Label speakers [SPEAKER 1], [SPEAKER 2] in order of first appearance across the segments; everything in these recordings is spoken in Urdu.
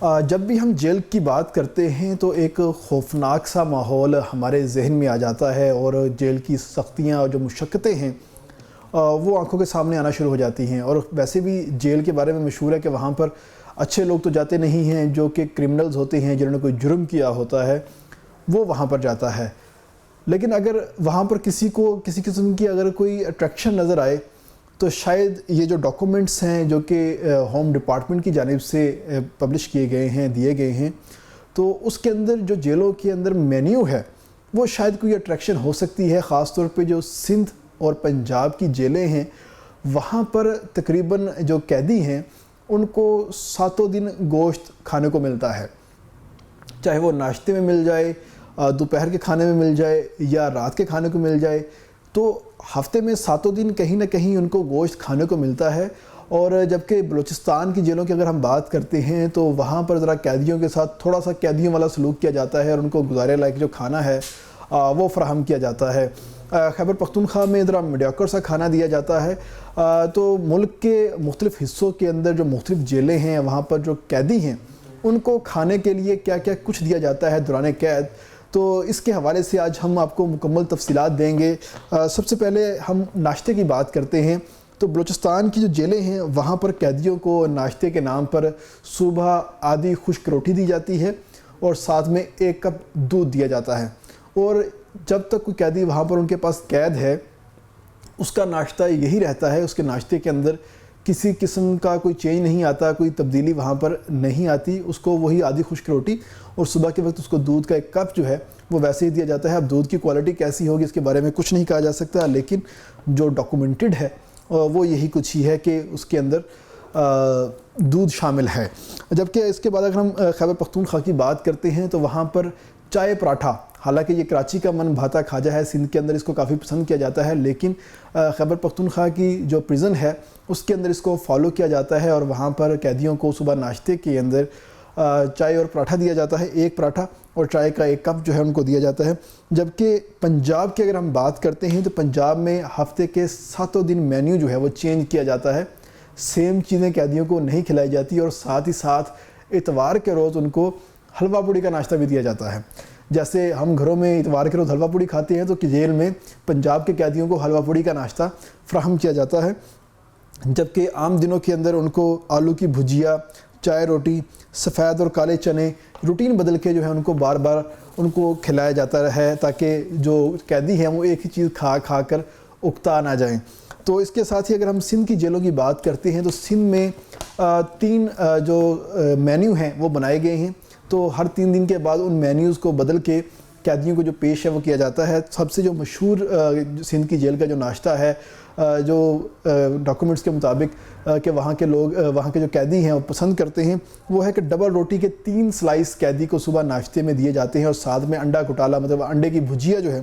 [SPEAKER 1] جب بھی ہم جیل کی بات کرتے ہیں تو ایک خوفناک سا ماحول ہمارے ذہن میں آ جاتا ہے، اور جیل کی سختیاں اور جو مشقتیں ہیں وہ آنکھوں کے سامنے آنا شروع ہو جاتی ہیں۔ اور ویسے بھی جیل کے بارے میں مشہور ہے کہ وہاں پر اچھے لوگ تو جاتے نہیں ہیں، جو کہ کرمنلز ہوتے ہیں، جنہوں نے کوئی جرم کیا ہوتا ہے وہ وہاں پر جاتا ہے۔ لیکن اگر وہاں پر کسی کو کسی قسم کی اگر کوئی اٹریکشن نظر آئے تو شاید یہ جو ڈاکومنٹس ہیں جو کہ ہوم ڈپارٹمنٹ کی جانب سے پبلش کیے گئے ہیں، دیے گئے ہیں، تو اس کے اندر جو جیلوں کے اندر مینیو ہے وہ شاید کوئی اٹریکشن ہو سکتی ہے۔ خاص طور پہ جو سندھ اور پنجاب کی جیلیں ہیں وہاں پر تقریباً جو قیدی ہیں ان کو 7 دن گوشت کھانے کو ملتا ہے، چاہے وہ ناشتے میں مل جائے، دوپہر کے کھانے میں مل جائے یا رات کے کھانے کو مل جائے، تو ہفتے میں 7 دن کہیں نہ کہیں ان کو گوشت کھانے کو ملتا ہے۔ اور جبکہ بلوچستان کی جیلوں کی اگر ہم بات کرتے ہیں تو وہاں پر ذرا قیدیوں کے ساتھ تھوڑا سا قیدیوں والا سلوک کیا جاتا ہے، اور ان کو گزارے لائق جو کھانا ہے وہ فراہم کیا جاتا ہے۔ خیبر پختونخوا میں ذرا میڈیوکر سا کھانا دیا جاتا ہے۔ تو ملک کے مختلف حصوں کے اندر جو مختلف جیلیں ہیں وہاں پر جو قیدی ہیں ان کو کھانے کے لیے کیا کیا کچھ دیا جاتا ہے دوران قید، تو اس کے حوالے سے آج ہم آپ کو مکمل تفصیلات دیں گے۔ سب سے پہلے ہم ناشتے کی بات کرتے ہیں۔ تو بلوچستان کی جو جیلیں ہیں وہاں پر قیدیوں کو ناشتے کے نام پر صبح آدھی خشک روٹی دی جاتی ہے اور ساتھ میں 1 کپ دودھ دیا جاتا ہے، اور جب تک کوئی قیدی وہاں پر ان کے پاس قید ہے اس کا ناشتہ یہی رہتا ہے۔ اس کے ناشتے کے اندر کسی قسم کا کوئی چینج نہیں آتا، کوئی تبدیلی وہاں پر نہیں آتی۔ اس کو وہی آدھی خشک روٹی اور صبح کے وقت اس کو دودھ کا 1 کپ جو ہے وہ ویسے ہی دیا جاتا ہے۔ اب دودھ کی کوالٹی کیسی ہوگی اس کے بارے میں کچھ نہیں کہا جا سکتا، لیکن جو ڈاکومنٹڈ ہے وہ یہی کچھ ہی ہے کہ اس کے اندر دودھ شامل ہے۔ جبکہ اس کے بعد اگر ہم خیبر پختونخوا کی بات کرتے ہیں تو وہاں پر چائے پراٹھا، حالانکہ یہ کراچی کا من بھاتا کھاجا ہے، سندھ کے اندر اس کو کافی پسند کیا جاتا ہے، لیکن خیبر پختونخوا کی جو پریزن ہے اس کے اندر اس کو فالو کیا جاتا ہے، اور وہاں پر قیدیوں کو صبح ناشتے کے اندر چائے اور پراٹھا دیا جاتا ہے، 1 پراٹھا اور چائے کا 1 کپ جو ہے ان کو دیا جاتا ہے۔ جبکہ پنجاب کی اگر ہم بات کرتے ہیں تو پنجاب میں ہفتے کے 7 دن مینیو جو ہے وہ چینج کیا جاتا ہے، سیم چیزیں قیدیوں کو نہیں کھلائی جاتی، اور ساتھ ہی ساتھ اتوار کے روز ان کو حلوہ پوڑی کا ناشتہ بھی دیا جاتا ہے۔ جیسے ہم گھروں میں اتوار کے روز حلوہ پوڑی کھاتے ہیں تو جیل میں پنجاب کے قیدیوں کو حلوہ پوڑی کا ناشتہ فراہم کیا جاتا ہے۔ جبکہ عام دنوں کے اندر ان کو آلو کی بھجیا، چائے روٹی، سفید اور کالے چنے روٹین بدل کے جو ہے ان کو بار بار ان کو کھلایا جاتا ہے، تاکہ جو قیدی ہیں وہ ایک ہی چیز کھا کھا کر اکتا نہ جائیں۔ تو اس کے ساتھ ہی اگر ہم سندھ کی جیلوں کی بات کرتے ہیں تو سندھ میں 3 جو مینیو ہیں وہ بنائے گئے ہیں، تو ہر 3 دن کے بعد ان مینیوز کو بدل کے قیدیوں کو جو پیش ہے وہ کیا جاتا ہے۔ سب سے جو مشہور سندھ کی جیل کا جو ناشتہ ہے، جو ڈاکومنٹس کے مطابق کہ وہاں کے لوگ، وہاں کے جو قیدی ہیں وہ پسند کرتے ہیں، وہ ہے کہ ڈبل روٹی کے 3 سلائس قیدی کو صبح ناشتے میں دیے جاتے ہیں، اور ساتھ میں انڈا گھٹالا مطلب انڈے کی بھجیا جو ہے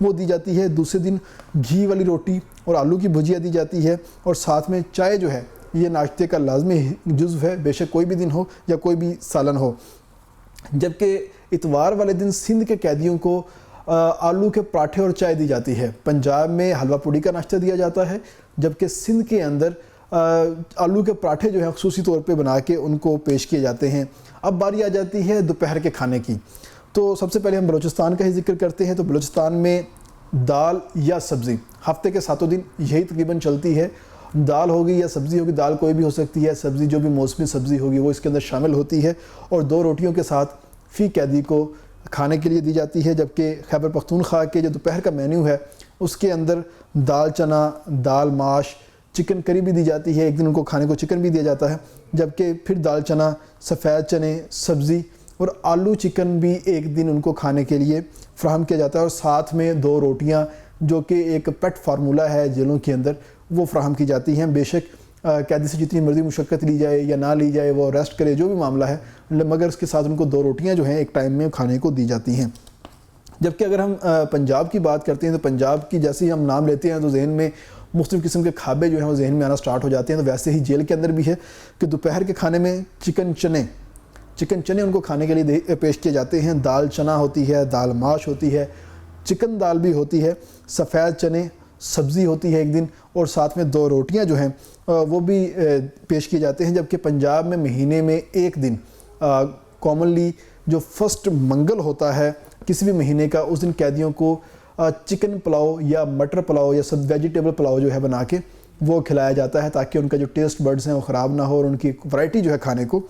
[SPEAKER 1] وہ دی جاتی ہے۔ دوسرے دن گھی والی روٹی اور آلو کی بھجیا دی جاتی ہے، اور ساتھ میں چائے جو ہے یہ ناشتے کا لازمی جزو ہے، بے شک کوئی بھی دن ہو یا کوئی بھی سالن ہو۔ جبکہ اتوار والے دن سندھ کے قیدیوں کو آلو کے پراٹھے اور چائے دی جاتی ہے۔ پنجاب میں حلوہ پوڑی کا ناشتہ دیا جاتا ہے، جبکہ سندھ کے اندر آلو کے پراٹھے جو ہیں خصوصی طور پہ بنا کے ان کو پیش کیے جاتے ہیں۔ اب باری آ جاتی ہے دوپہر کے کھانے کی، تو سب سے پہلے ہم بلوچستان کا ہی ذکر کرتے ہیں۔ تو بلوچستان میں دال یا سبزی ہفتے کے 7 دن یہی تقریباً چلتی ہے، دال ہوگی یا سبزی ہوگی، دال کوئی بھی ہو سکتی ہے، سبزی جو بھی موسمی سبزی ہوگی وہ اس کے اندر شامل ہوتی ہے، اور 2 روٹیوں کے ساتھ فی قیدی کو کھانے کے لیے دی جاتی ہے۔ جبکہ خیبر پختونخوا کے جو دوپہر کا مینیو ہے اس کے اندر دال چنا، دال ماش، چکن کری بھی دی جاتی ہے، ایک دن ان کو کھانے کو چکن بھی دیا جاتا ہے، جبکہ پھر دال چنا، سفید چنے، سبزی اور آلو چکن بھی ایک دن ان کو کھانے کے لیے فراہم کیا جاتا ہے، اور ساتھ میں 2 روٹیاں جو کہ ایک پیٹ فارمولہ ہے جیلوں کے اندر وہ فراہم کی جاتی ہیں۔ بے شک قیدی سے جتنی مرضی مشقت لی جائے یا نہ لی جائے، وہ ریسٹ کرے، جو بھی معاملہ ہے، مگر اس کے ساتھ ان کو 2 روٹیاں جو ہیں ایک ٹائم میں کھانے کو دی جاتی ہیں۔ جبکہ اگر ہم پنجاب کی بات کرتے ہیں تو پنجاب کی جیسے ہی ہم نام لیتے ہیں تو ذہن میں مختلف قسم کے کھابے جو ہیں وہ ذہن میں آنا سٹارٹ ہو جاتے ہیں۔ تو ویسے ہی جیل کے اندر بھی ہے کہ دوپہر کے کھانے میں چکن چنے ان کو کھانے کے لیے پیش کیے جاتے ہیں۔ دال چنا ہوتی ہے، دال ماش ہوتی ہے، چکن دال بھی ہوتی ہے، سفید چنے، سبزی ہوتی ہے ایک دن، اور ساتھ میں 2 روٹیاں جو ہیں وہ بھی پیش کیے جاتے ہیں۔ جبکہ پنجاب میں مہینے میں 1 دن کامنلی جو فرسٹ منگل ہوتا ہے کسی بھی مہینے کا، اس دن قیدیوں کو چکن پلاؤ یا مٹر پلاؤ یا سب ویجیٹیبل پلاؤ جو ہے بنا کے وہ کھلایا جاتا ہے، تاکہ ان کا جو ٹیسٹ برڈز ہیں وہ خراب نہ ہو اور ان کی ورائٹی جو ہے کھانے کو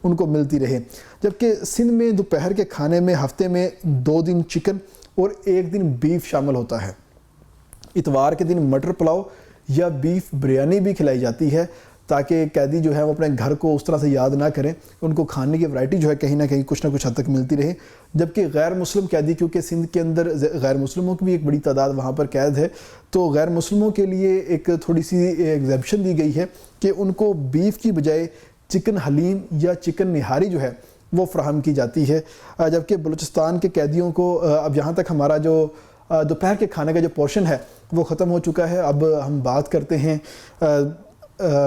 [SPEAKER 1] ان کو ملتی رہے۔ جبکہ سندھ میں دوپہر کے کھانے میں ہفتے میں 2 دن چکن اور 1 دن بیف شامل ہوتا ہے۔ اتوار کے دن مٹر پلاؤ یا بیف بریانی بھی کھلائی جاتی ہے، تاکہ قیدی جو ہے وہ اپنے گھر کو اس طرح سے یاد نہ کریں، ان کو کھانے کی ورائٹی جو ہے کہیں نہ کہیں کچھ نہ کچھ حد تک ملتی رہے۔ جبکہ غیر مسلم قیدی، کیونکہ سندھ کے اندر غیر مسلموں کی بھی ایک بڑی تعداد وہاں پر قید ہے، تو غیر مسلموں کے لیے ایک تھوڑی سی ایگزیپشن دی گئی ہے کہ ان کو بیف کی بجائے چکن حلیم یا چکن نہاری جو ہے وہ فراہم کی جاتی ہے۔ جبکہ بلوچستان کے قیدیوں کو اب یہاں تک ہمارا جو دوپہر کے کھانے کا جو پورشن ہے وہ ختم ہو چکا ہے۔ اب ہم بات کرتے ہیں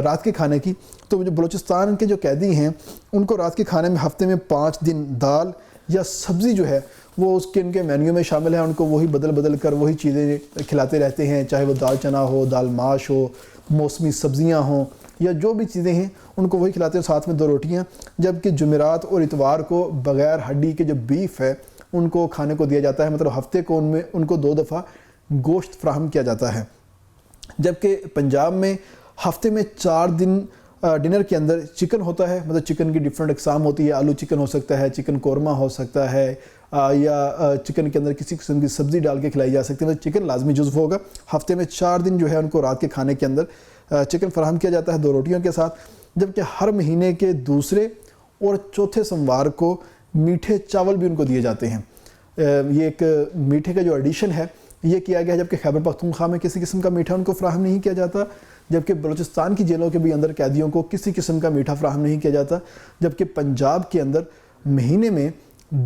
[SPEAKER 1] رات کے کھانے کی۔ تو جو بلوچستان کے جو قیدی ہیں ان کو رات کے کھانے میں ہفتے میں 5 دن دال یا سبزی جو ہے وہ اس کے ان کے مینیو میں شامل ہے، ان کو وہی بدل کر وہی چیزیں کھلاتے رہتے ہیں، چاہے وہ دال چنا ہو، دال ماش ہو، موسمی سبزیاں ہوں یا جو بھی چیزیں ہیں ان کو وہی کھلاتے ہیں، ساتھ میں 2 روٹیاں۔ جبکہ جمعرات اور اتوار کو بغیر ہڈی کے جو بیف ہے ان کو کھانے کو دیا جاتا ہے، مطلب ہفتے کو ان کو 2 دفعہ گوشت فراہم کیا جاتا ہے۔ جبکہ پنجاب میں ہفتے میں 4 دن ڈنر کے اندر چکن ہوتا ہے، مطلب چکن کی ڈیفرنٹ اقسام ہوتی ہے، آلو چکن ہو سکتا ہے، چکن قورمہ ہو سکتا ہے، یا چکن کے اندر کسی قسم کی سبزی ڈال کے کھلائی جا سکتی ہے، مطلب چکن لازمی جزو ہوگا۔ ہفتے میں 4 دن جو ہے ان کو رات کے کھانے کے اندر چکن فراہم کیا جاتا ہے 2 روٹیوں کے ساتھ۔ جبکہ ہر مہینے کے دوسرے اور چوتھے سوموار کو میٹھے چاول بھی ان کو دیے جاتے ہیں۔ یہ ایک میٹھے کا جو ایڈیشن ہے یہ کیا گیا ہے، جبکہ خیبر پختونخوا میں کسی قسم کا میٹھا ان کو فراہم نہیں کیا جاتا، جبکہ بلوچستان کی جیلوں کے بھی اندر قیدیوں کو کسی قسم کا میٹھا فراہم نہیں کیا جاتا۔ جبکہ پنجاب کے اندر مہینے میں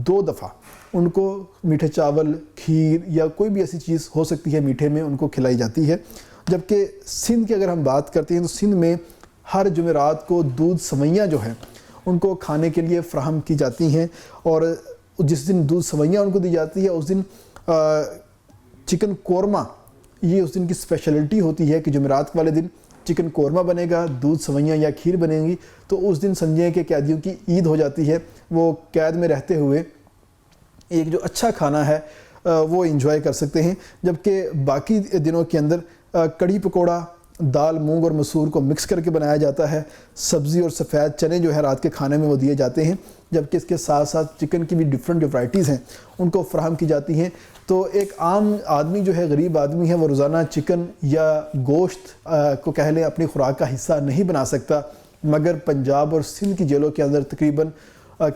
[SPEAKER 1] 2 دفعہ ان کو میٹھے چاول، کھیر یا کوئی بھی ایسی چیز ہو سکتی ہے میٹھے میں ان کو کھلائی جاتی ہے۔ جبکہ سندھ کی اگر ہم بات کرتے ہیں تو سندھ میں ہر جمعرات کو دودھ سوئیاں جو ہیں ان کو کھانے کے لیے فراہم کی جاتی ہیں، اور جس دن دودھ سوئیاں ان کو دی جاتی ہے اس دن چکن قورمہ، یہ اس دن کی اسپیشلٹی ہوتی ہے کہ جمعرات والے دن چکن قورمہ بنے گا، دودھ سوئیاں یا کھیر بنے گی، تو اس دن سمجھیں کہ قیدیوں کی عید ہو جاتی ہے، وہ قید میں رہتے ہوئے ایک جو اچھا کھانا ہے وہ انجوائے کر سکتے ہیں۔ جبکہ باقی دنوں کے اندر کڑھی پکوڑا، دال مونگ اور مسور کو مکس کر کے بنایا جاتا ہے، سبزی اور سفید چنے جو ہے رات کے کھانے میں وہ دیے جاتے ہیں، جبکہ اس کے ساتھ ساتھ چکن کی بھی ڈیفرنٹ جو ورائٹیز ہیں ان کو فراہم کی جاتی ہیں۔ تو ایک عام آدمی جو ہے، غریب آدمی ہے، وہ روزانہ چکن یا گوشت کو کہہ لیں اپنی خوراک کا حصہ نہیں بنا سکتا، مگر پنجاب اور سندھ کی جیلوں کے اندر تقریباً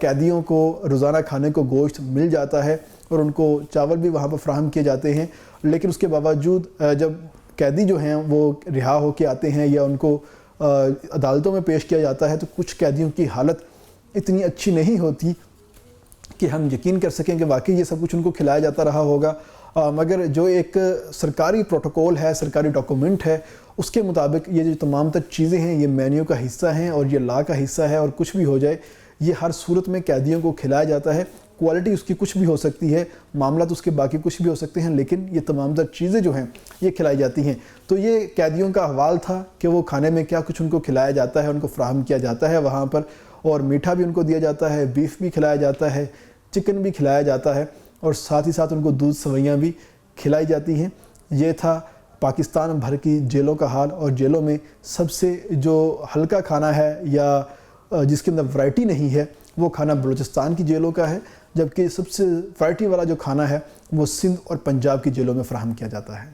[SPEAKER 1] قیدیوں کو روزانہ کھانے کو گوشت مل جاتا ہے، اور ان کو چاول بھی وہاں پر فراہم کیے جاتے ہیں۔ لیکن اس کے باوجود جب قیدی جو ہیں وہ رہا ہو کے آتے ہیں یا ان کو عدالتوں میں پیش کیا جاتا ہے تو کچھ قیدیوں کی حالت اتنی اچھی نہیں ہوتی کہ ہم یقین کر سکیں کہ واقعی یہ سب کچھ ان کو کھلایا جاتا رہا ہوگا، مگر جو ایک سرکاری پروٹوکول ہے، سرکاری ڈاکومنٹ ہے، اس کے مطابق یہ جو تمام تر چیزیں ہیں یہ مینیو کا حصہ ہیں اور یہ لا کا حصہ ہے، اور کچھ بھی ہو جائے یہ ہر صورت میں قیدیوں کو کھلایا جاتا ہے۔ کوالٹی اس کی کچھ بھی ہو سکتی ہے، معاملات اس کے باقی کچھ بھی ہو سکتے ہیں، لیکن یہ تمام تر چیزیں جو ہیں یہ کھلائی جاتی ہیں۔ تو یہ قیدیوں کا احوال تھا کہ وہ کھانے میں کیا کچھ ان کو کھلایا جاتا ہے، ان کو فراہم کیا جاتا ہے وہاں پر، اور میٹھا بھی ان کو دیا جاتا ہے، بیف بھی کھلایا جاتا ہے، چکن بھی کھلایا جاتا ہے، اور ساتھ ہی ساتھ ان کو دودھ سوئیاں بھی کھلائی جاتی ہیں۔ یہ تھا پاکستان بھر کی جیلوں کا حال، اور جیلوں میں سب سے جو ہلکا کھانا ہے یا جس کے اندر ورائٹی نہیں ہے وہ کھانا بلوچستان کی جیلوں کا ہے، جبکہ سب سے ورائٹی والا جو کھانا ہے وہ سندھ اور پنجاب کی جیلوں میں فراہم کیا جاتا ہے۔